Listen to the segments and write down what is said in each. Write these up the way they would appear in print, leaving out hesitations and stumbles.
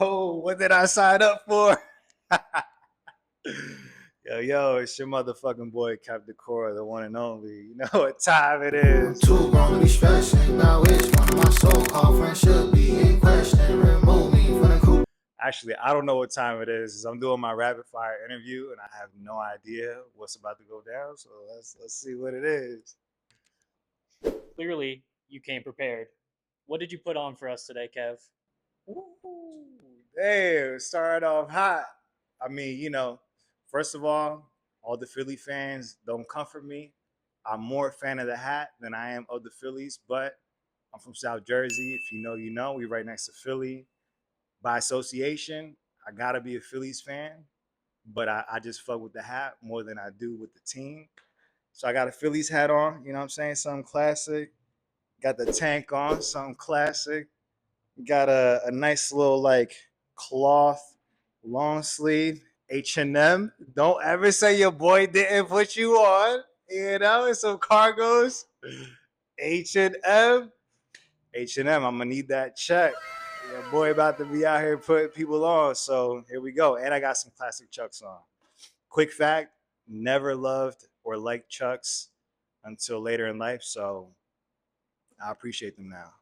Oh, what did I sign up for? Yo, it's your motherfucking boy, Cap Decor, the one and only. You know what time it is. Too long to be stressing. Now it's one of my so-called friends should be in question. Remove me from the crew. Actually, I don't know what time it is. I'm doing my rapid fire interview, and I have no idea what's about to go down. So let's see what it is. Clearly, you came prepared. What did you put on for us today, Kev? Ooh, damn, started off hot. I mean, first of all the Philly fans don't comfort me. I'm more a fan of the hat than I am of the Phillies, but I'm from South Jersey. If you know, you know. We right next to Philly. By association, I gotta be a Phillies fan, but I just fuck with the hat more than I do with the team. So I got a Phillies hat on, you know what I'm saying? Something classic. Got the tank on, something classic. Got a nice little like cloth long sleeve H&M. Don't ever say your boy didn't put you on. You know, and some cargos. H&M. H&M, I'm gonna need that check. Your boy about to be out here putting people on. So here we go. And I got some classic Chucks on. Quick fact, never loved or liked Chucks until later in life. So I appreciate them now.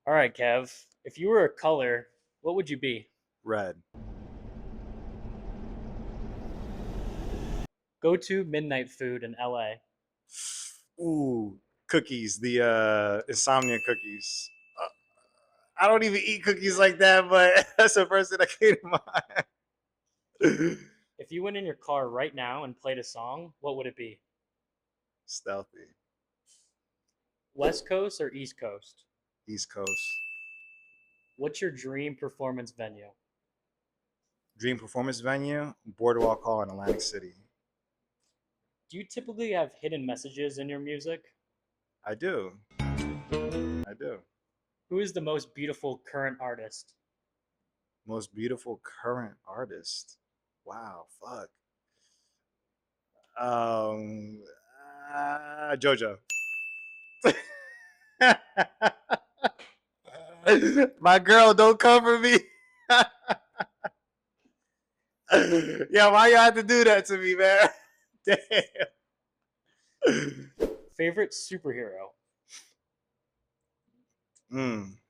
All right, Kev. If you were a color, what would you be? Red. Go to midnight food in LA. Ooh, cookies, the insomnia cookies. I don't even eat cookies like that, but that's the first thing that came to mind. If you went in your car right now and played a song, what would it be? Stealthy. West Coast or East Coast? East Coast. What's your dream performance venue? Dream performance venue, Boardwalk Hall in Atlantic City. Do you typically have hidden messages in your music? I do. I do. Who is the most beautiful current artist? Most beautiful current artist. Wow, fuck. Um, JoJo. My girl, don't cover me. Yeah, why you have to do that to me, man? Damn. Favorite superhero?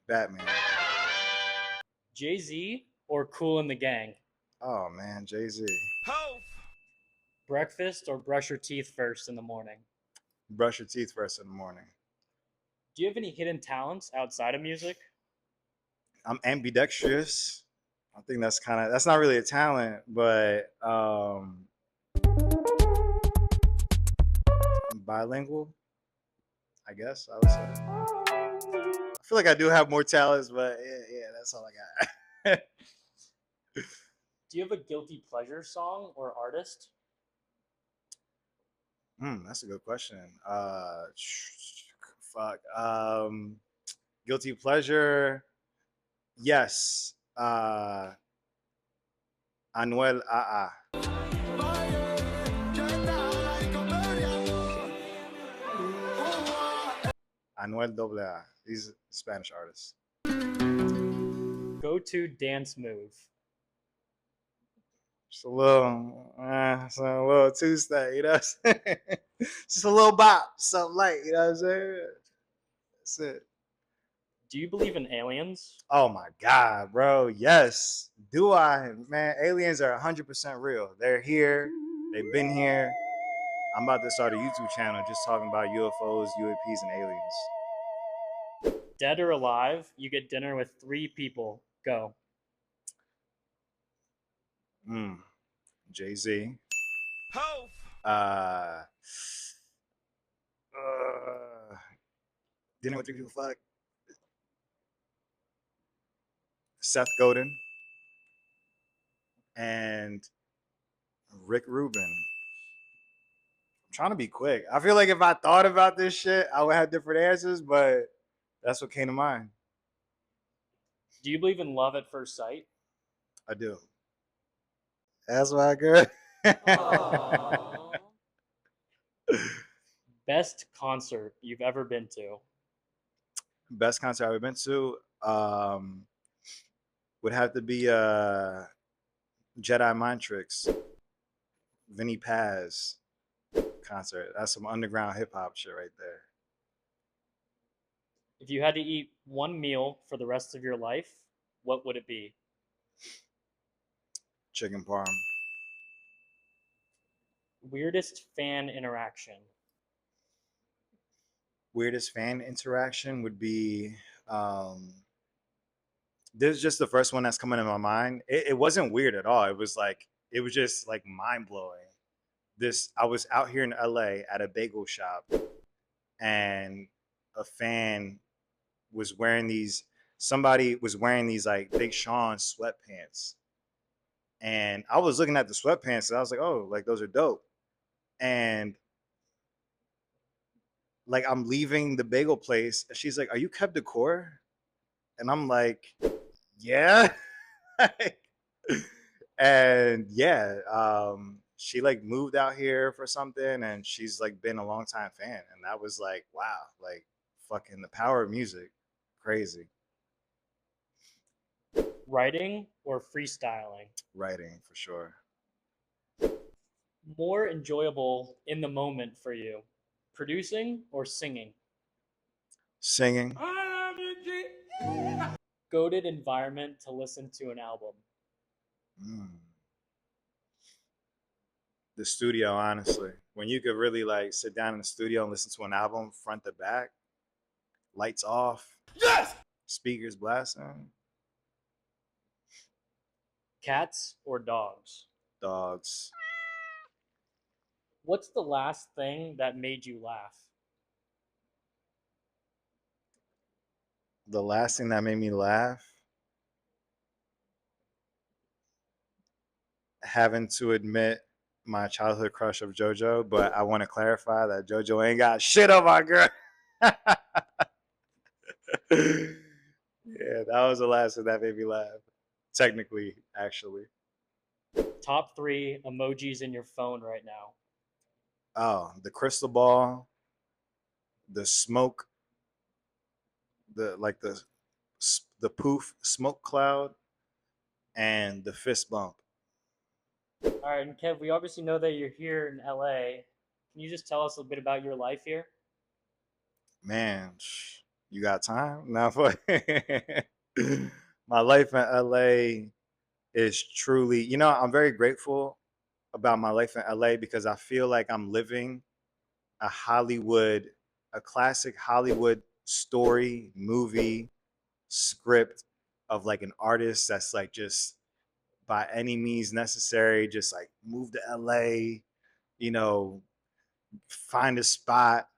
Batman. Jay-Z or Cool in the Gang? Oh man, Jay-Z. Breakfast or brush your teeth first in the morning? Brush your teeth first in the morning. Do you have any hidden talents outside of music? I'm ambidextrous. I think that's not really a talent, but bilingual, I guess I would say. I feel like I do have more talents, but yeah, that's all I got. Do you have a guilty pleasure song or artist? That's a good question. Fuck. Guilty pleasure. Yes. Anuel AA. Anuel AA. He's a Spanish artist. Go to dance move. Just a little Tuesday, you know what I'm saying? Just a little bop, something light, you know what I'm saying? That's it. Do you believe in aliens? Oh my God, bro. Yes. Do I? Man, aliens are 100% real. They're here. They've been here. I'm about to start a YouTube channel just talking about UFOs, UAPs, and aliens. Dead or alive, you get dinner with 3 people. Go. Jay-Z. Uh, dinner with 3 people. Fuck. Seth Godin and Rick Rubin. I'm trying to be quick. I feel like if I thought about this shit, I would have different answers, but that's what came to mind. Do you believe in love at first sight? I do. That's my girl. Best concert you've ever been to? Best concert I've ever been to. would have to be Jedi Mind Tricks, Vinny Paz concert. That's some underground hip hop shit right there. If you had to eat one meal for the rest of your life, what would it be? Chicken parm. Weirdest fan interaction. Weirdest fan interaction would be this is just the first one that's coming to my mind. It wasn't weird at all. It was just like mind blowing. This I was out here in LA at a bagel shop, and a fan was wearing these. Somebody was wearing these like Big Sean sweatpants, and I was looking at the sweatpants, and I was like, oh, like those are dope. And like I'm leaving the bagel place, and she's like, "Are you Kev Decor?" And I'm like, "Yeah." And yeah, she like moved out here for something, and she's like been a long time fan, and that was like, wow, like fucking the power of music, crazy. Writing or freestyling? Writing for sure. More enjoyable in the moment for you, producing or singing? Singing. Goated environment to listen to an album. Mm. The studio, honestly, when you could really like sit down in the studio and listen to an album front to back, lights off, speakers blasting. Cats or dogs? Dogs. What's the last thing that made you laugh? The last thing that made me laugh, having to admit my childhood crush of JoJo, but I want to clarify that JoJo ain't got shit on my girl. Yeah, that was the last thing that made me laugh. Technically, actually. Top three emojis in your phone right now. Oh, the crystal ball, the smoke, the like the poof smoke cloud, and the fist bump. All right, and Kev, we obviously know that you're here in LA. Can you just tell us a bit about your life here? Man, you got time now for my life in LA is truly, I'm very grateful about my life in LA because I feel like I'm living a Hollywood, a classic Hollywood story, movie, script of like an artist that's like just by any means necessary, just like move to LA, you know, find a spot,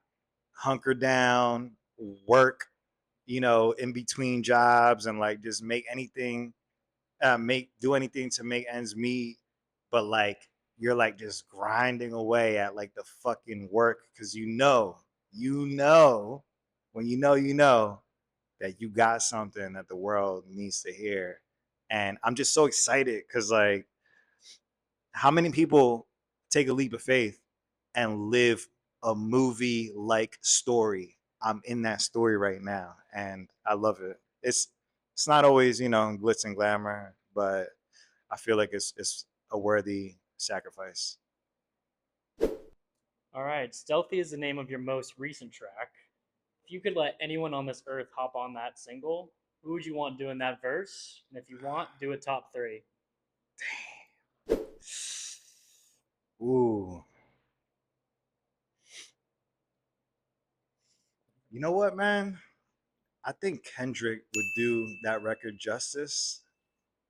hunker down, work, in between jobs and like just make anything, make do anything to make ends meet. But like you're like just grinding away at like the fucking work because when you know that you got something that the world needs to hear. And I'm just so excited because like how many people take a leap of faith and live a movie like story? I'm in that story right now and I love it. It's not always, glitz and glamour, but I feel like it's a worthy sacrifice. All right, Stealthy is the name of your most recent track. If you could let anyone on this earth hop on that single, who would you want doing that verse? And if you want, do a top three. Ooh. You know what, man? I think Kendrick would do that record justice.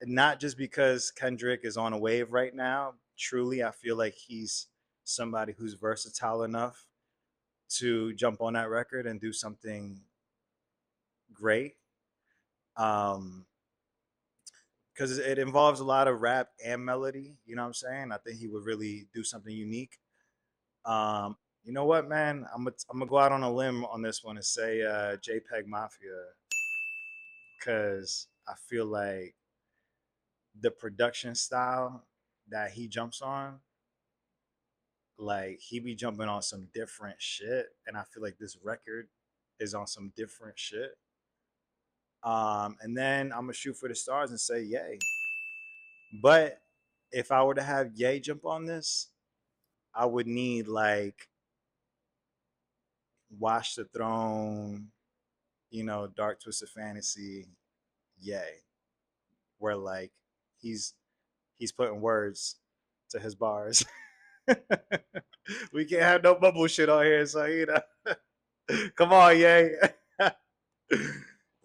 And not just because Kendrick is on a wave right now. Truly, I feel like he's somebody who's versatile enough to jump on that record and do something great. Um, because it involves a lot of rap and melody. You know what I'm saying? I think he would really do something unique. You know what, man? I'm gonna go out on a limb on this one and say JPEG Mafia because I feel like the production style that he jumps on, like he be jumping on some different shit, and I feel like this record is on some different shit. And then I'm gonna shoot for the stars and say yay. But if I were to have yay jump on this, I would need like Watch the Throne, Dark Twisted Fantasy, yay, where like he's he's putting words to his bars. We can't have no bubble shit on here, so come on, yay.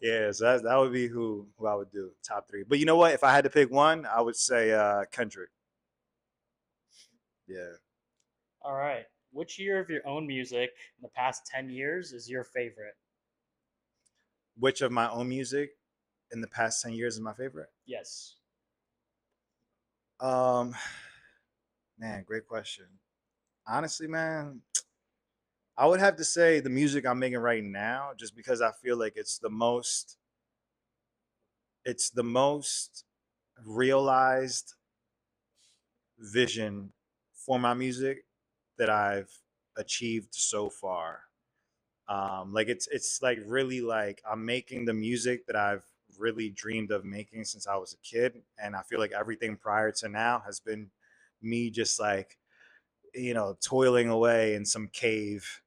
Yeah, so that would be who I would do top three. But you know what? If I had to pick one, I would say Kendrick. Yeah. All right. Which year of your own music in the past 10 years is your favorite? Which of my own music in the past 10 years is my favorite? Yes. Um, Man, great question. Honestly, man, I would have to say the music I'm making right now, just because I feel like it's the most realized vision for my music that I've achieved so far. Like it's like really like I'm making the music that I've really dreamed of making since I was a kid, and I feel like everything prior to now has been me just like toiling away in some cave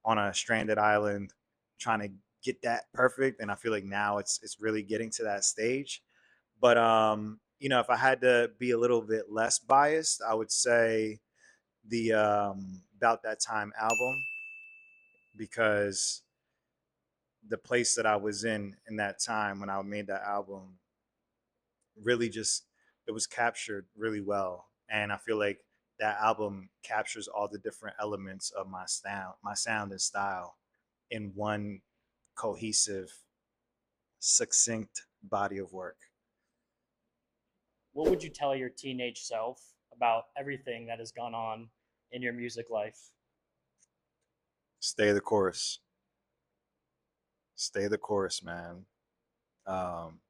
on a stranded island trying to get that perfect, and I feel like now it's really getting to that stage. But if I had to be a little bit less biased, I would say the About That Time album, because the place that I was in that time when I made that album really just it was captured really well, and I feel like that album captures all the different elements of my sound and style in one cohesive, succinct body of work. What would you tell your teenage self about everything that has gone on in your music life? Stay the course. Stay the course, man. Um,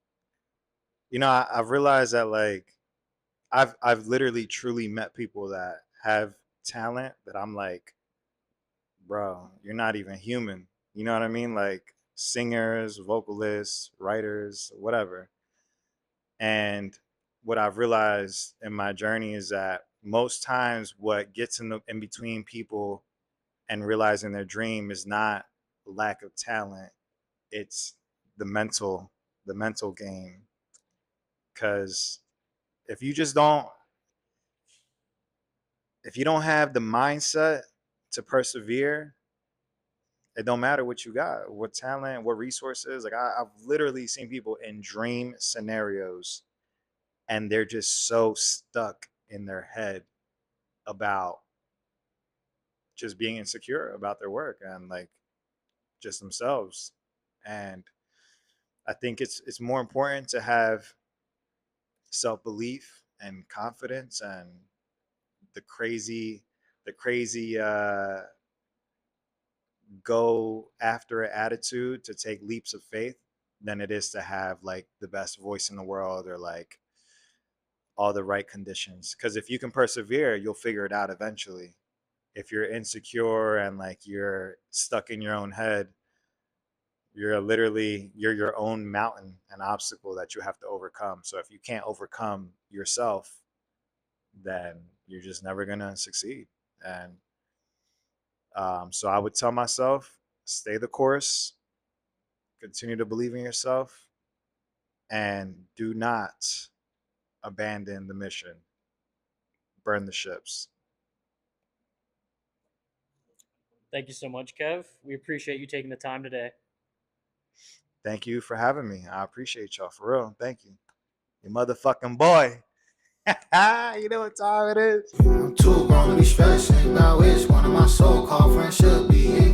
I've realized that like I've literally truly met people that have talent that I'm like, bro, you're not even human. You know what I mean? Like singers, vocalists, writers, whatever. And what I've realized in my journey is that most times what gets in between people and realizing their dream is not lack of talent. It's the mental game. Cause if you just don't if you don't have the mindset to persevere, it don't matter what you got, what talent, what resources. Like I've literally seen people in dream scenarios, and they're just so stuck in their head about just being insecure about their work and like just themselves. And I think it's more important to have self belief and confidence and the crazy go after it attitude to take leaps of faith than it is to have like the best voice in the world or like all the right conditions. Because if you can persevere, you'll figure it out eventually. If you're insecure and like you're stuck in your own head, you're your own mountain and obstacle that you have to overcome. So if you can't overcome yourself, then you're just never gonna succeed. And so I would tell myself, stay the course, continue to believe in yourself, and do not abandon the mission. Burn the ships. Thank you so much, Kev. We appreciate you taking the time today. Thank you for having me. I appreciate y'all for real. Thank you. You motherfucking boy. You know what time it is? I'm too grown to be stressing about which one of my so-called friends should be in